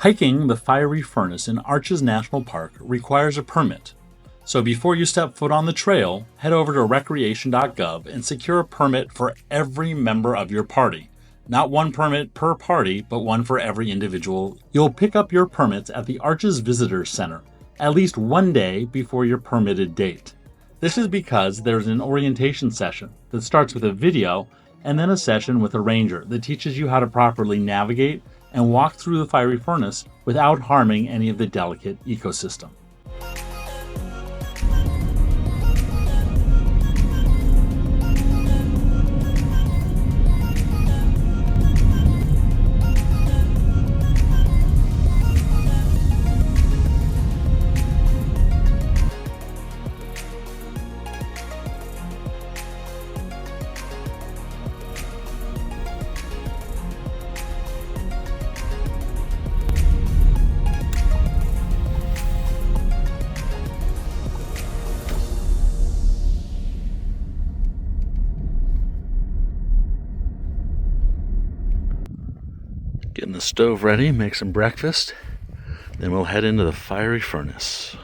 Hiking the fiery furnace in Arches National Park requires a permit. So before you step foot on the trail, head over to recreation.gov and secure a permit for every member of your party. Not one permit per party, but one for every individual. You'll pick up your permits at the Arches Visitors Center at least one day before your permitted date. This is because there's an orientation session that starts with a video and then a session with a ranger that teaches you how to properly navigate and walk through the fiery furnace without harming any of the delicate ecosystem. Getting the stove ready, make some breakfast, then we'll head into the fiery furnace.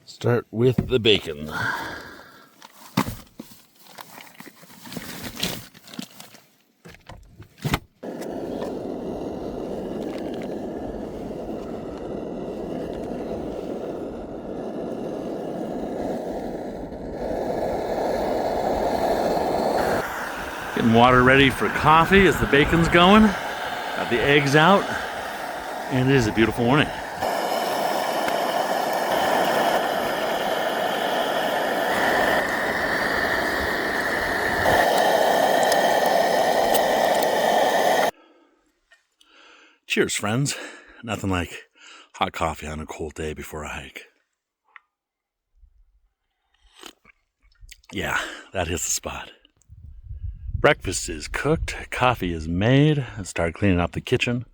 Start with the bacon. Getting water ready for coffee as the bacon's going. Got the eggs out, and it is a beautiful morning. Cheers, friends. Nothing like hot coffee on a cold day before a hike. Yeah, that hits the spot. Breakfast is cooked, coffee is made. I started cleaning up the kitchen.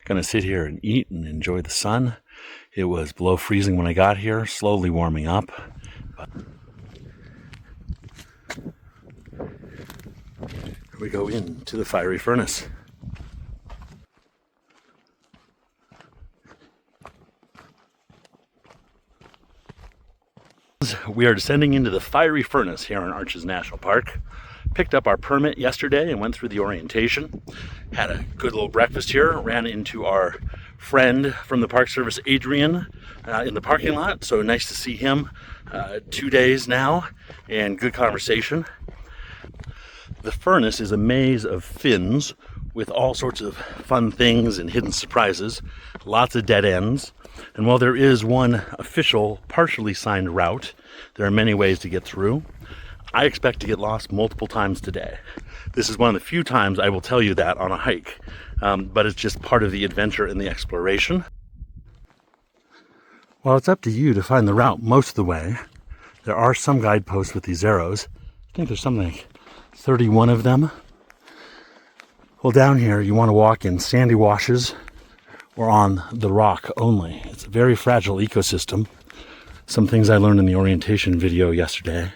Gonna sit here and eat and enjoy the sun. It was below freezing when I got here, slowly warming up. Here we go into the fiery furnace. We are descending into the fiery furnace here in Arches National Park. Picked up our permit yesterday and went through the orientation. Had a good little breakfast here. Ran into our friend from the Park Service, Adrian, in the parking lot. So nice to see him. 2 days now and good conversation. The furnace is a maze of fins with all sorts of fun things and hidden surprises. Lots of dead ends. And while there is one official, partially signed route, there are many ways to get through. I expect to get lost multiple times today. This is one of the few times I will tell you that on a hike, but it's just part of the adventure and the exploration. Well, it's up to you to find the route most of the way. There are some guideposts with these arrows. I think there's something like 31 of them. Well, down here you want to walk in sandy washes or on the rock only. It's a very fragile ecosystem. Some things I learned in the orientation video yesterday.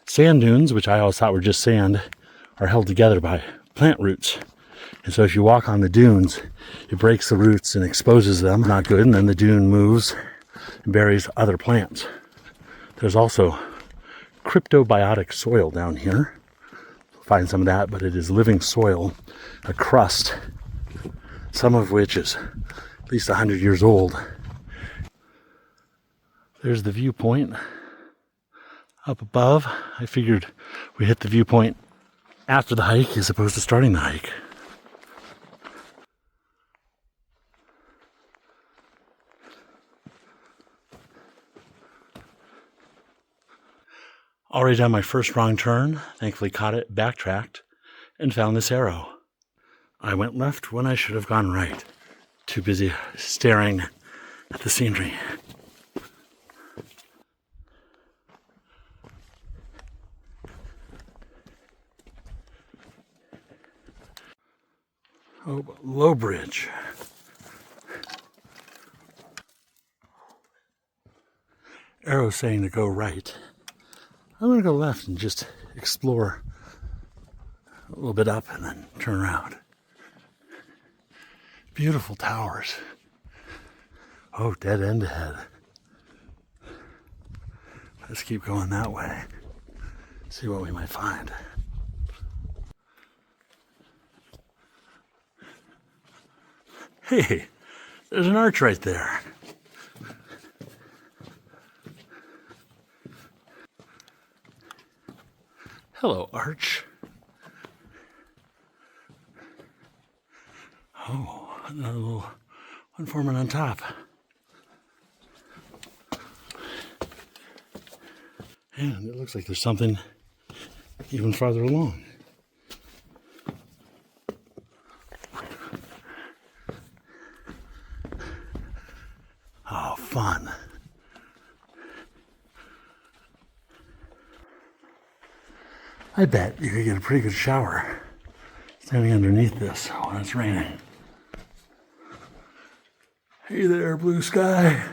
Sand dunes, which I always thought were just sand, are held together by plant roots. And so if you walk on the dunes, it breaks the roots and exposes them. Not good. And then the dune moves and buries other plants. There's also cryptobiotic soil down here. Find some of that, but it is living soil, a crust, some of which is at least 100 years old. There's the viewpoint up above. I figured we hit the viewpoint after the hike as opposed to starting the hike. Already done my first wrong turn, thankfully caught it, backtracked, and found this arrow. I went left when I should have gone right. Too busy staring at the scenery. Oh, low bridge. Arrow saying to go right. I'm going to go left and just explore a little bit up and then turn around. Beautiful towers. Oh, dead end ahead. Let's keep going that way. See what we might find. Hey, there's an arch right there. Hello, arch. Oh, another little one forming on top. And it looks like there's something even farther along. Oh, fun. I bet you could get a pretty good shower standing underneath this when it's raining. Hey there, blue sky.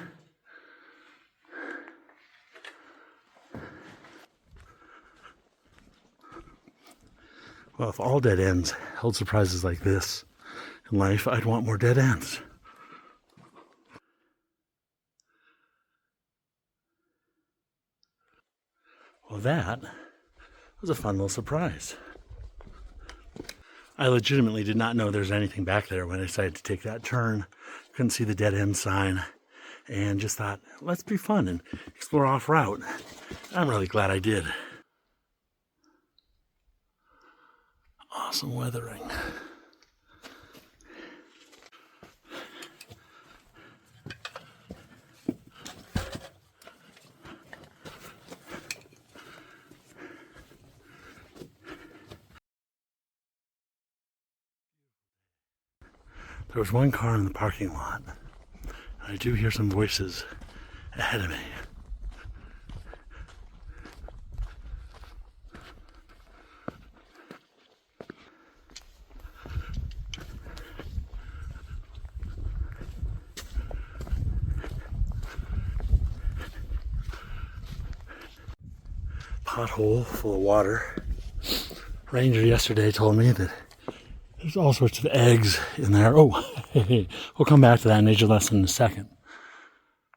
Well, if all dead ends held surprises like this in life, I'd want more dead ends. Well, that was a fun little surprise. I legitimately did not know there was anything back there when I decided to take that turn. Couldn't see the dead end sign and just thought, let's be fun and explore off route. I'm really glad I did. Awesome weathering. There was one car in the parking lot. I do hear some voices ahead of me. Pothole full of water. Ranger yesterday told me that there's all sorts of eggs in there. Oh, hey, we'll come back to that nature lesson in a second.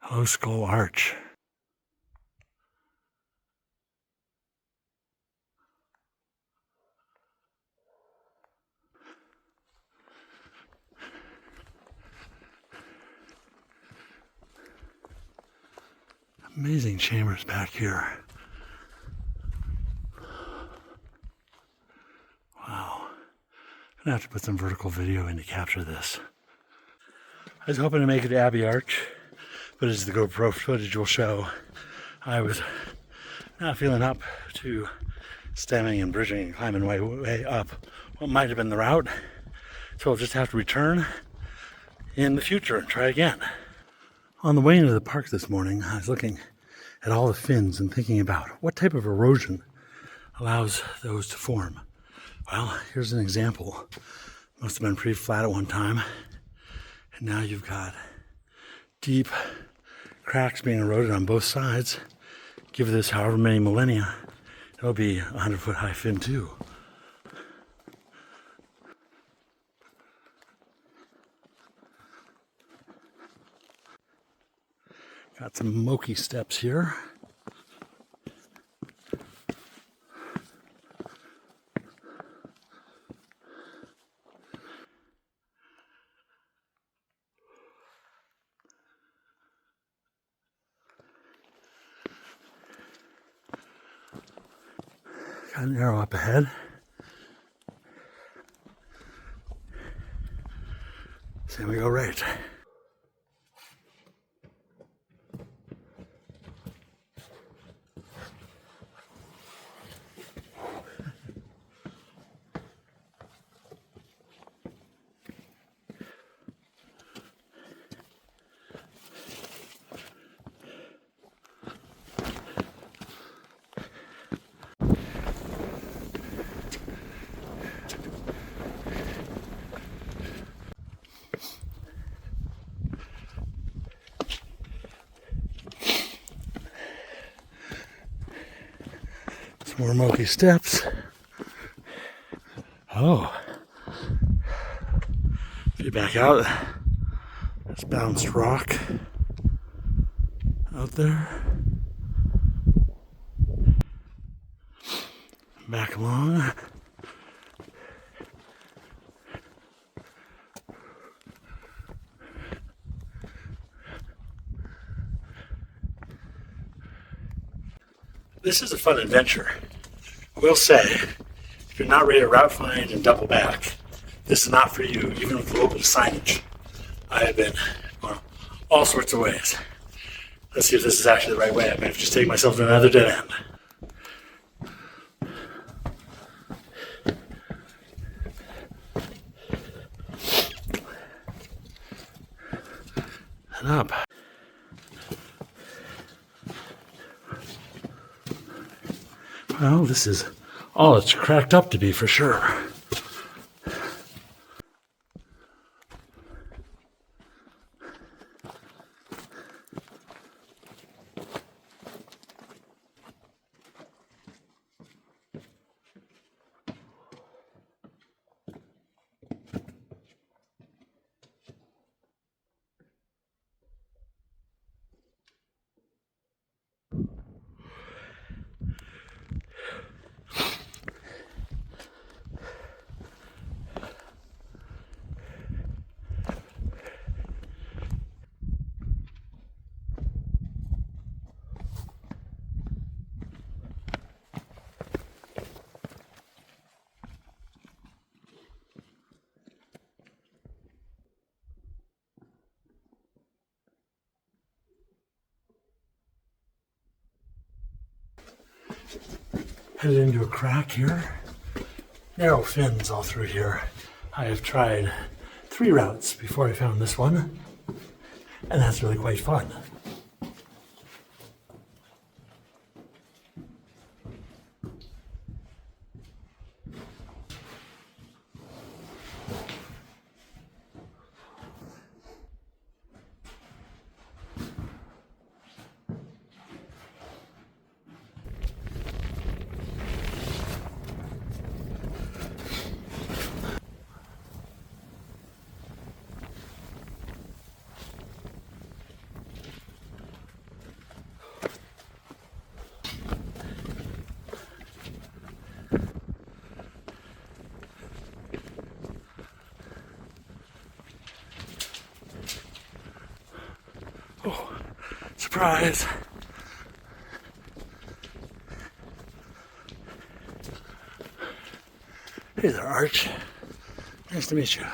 Hello, Skull Arch. Amazing chambers back here. Wow. I'm gonna have to put some vertical video in to capture this. I was hoping to make it to Abbey Arch, but as the GoPro footage will show, I was not feeling up to stemming and bridging and climbing way up what might have been the route. So I'll just have to return in the future and try again. On the way into the park this morning, I was looking at all the fins and thinking about what type of erosion allows those to form. Well, here's an example. Must have been pretty flat at one time. And now you've got deep cracks being eroded on both sides. Give this however many millennia, it'll be a 100-foot high fin too. Got some Moqi steps here. Got an arrow up ahead. So we go right. More Moqi steps. Oh, get back out. There's bounced rock out there. Back along. This is a fun adventure. I will say, if you're not ready to route find and double back, this is not for you, even with a little bit of signage. I have been going all sorts of ways. Let's see if this is actually the right way. I might have just taken myself to another dead end. And up. Well, this is all it's cracked up to be for sure. Headed into a crack here. Narrow fins all through here. I have tried 3 routes before I found this one, and that's really quite fun. Oh, surprise. Hey there, Arch. Nice to meet you.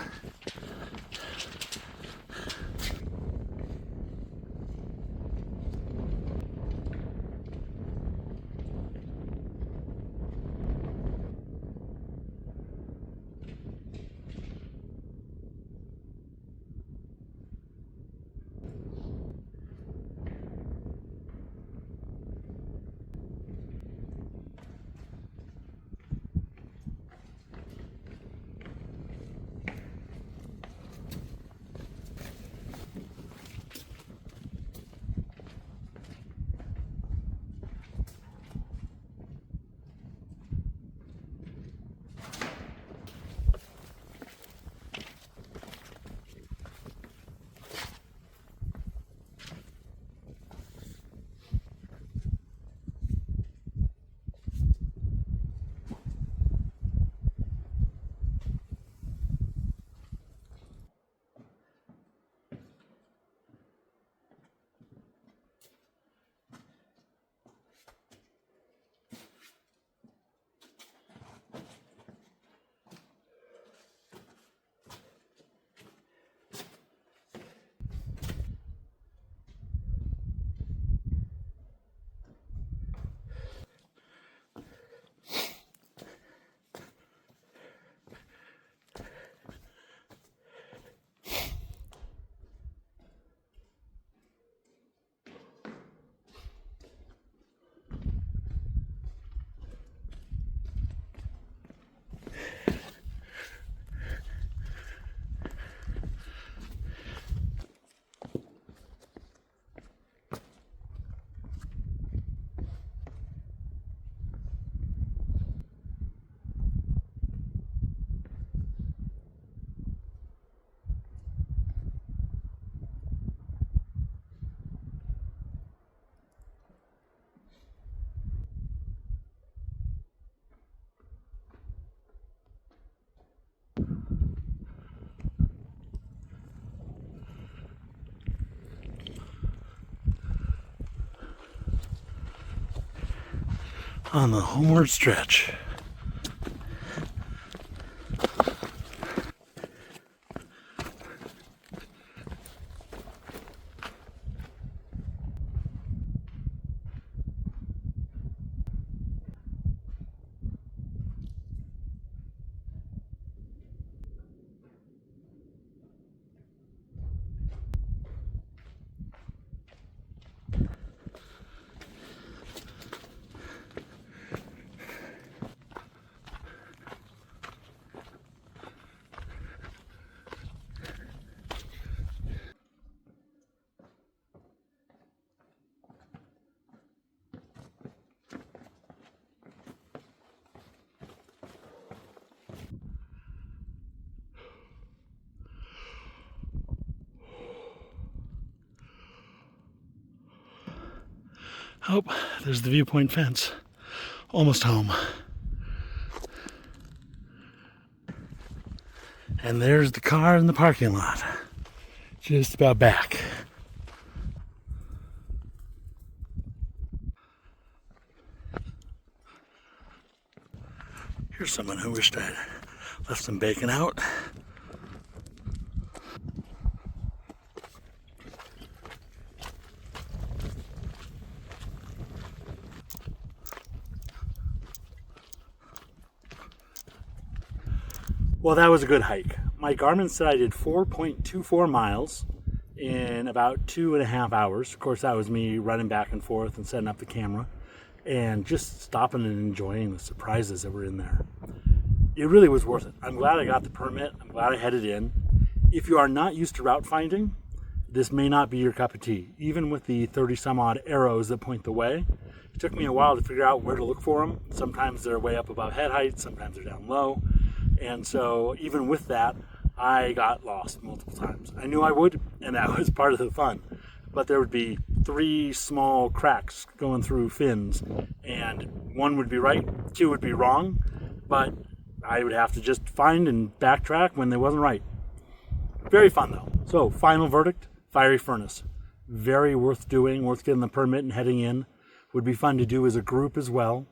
on the homeward stretch. Oh, there's the viewpoint fence. Almost home. And there's the car in the parking lot. Just about back. Here's someone who wished I'd left some bacon out. Well, that was a good hike. My Garmin said I did 4.24 miles in about 2.5 hours. Of course, that was me running back and forth and setting up the camera and just stopping and enjoying the surprises that were in there. It really was worth it. I'm glad I got the permit. I'm glad I headed in. If you are not used to route finding, this may not be your cup of tea. Even with the 30 some odd arrows that point the way, it took me a while to figure out where to look for them. Sometimes they're way up above head height, sometimes they're down low. And so even with that, I got lost multiple times. I knew I would, and that was part of the fun. But there would be 3 small cracks going through fins, and 1 would be right, 2 would be wrong, but I would have to just find and backtrack when they wasn't right. Very fun though. So final verdict, Fiery Furnace. Very worth doing, worth getting the permit and heading in. Would be fun to do as a group as well.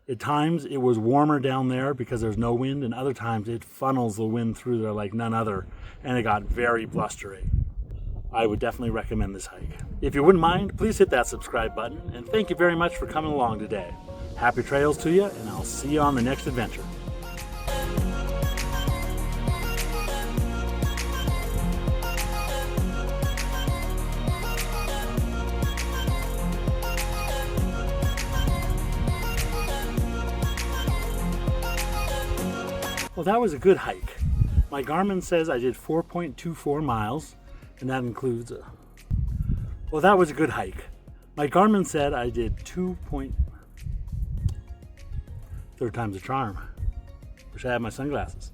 At times it was warmer down there because there's no wind, and other times it funnels the wind through there like none other, and it got very blustery. I would definitely recommend this hike. If you wouldn't mind, please hit that subscribe button, and thank you very much for coming along today. Happy trails to you, and I'll see you on the next adventure. Well, that was a good hike. My Garmin says I did 4.24 miles, and that includes well, that was a good hike. My Garmin said I did 2. Third time's a charm. Wish I had my sunglasses.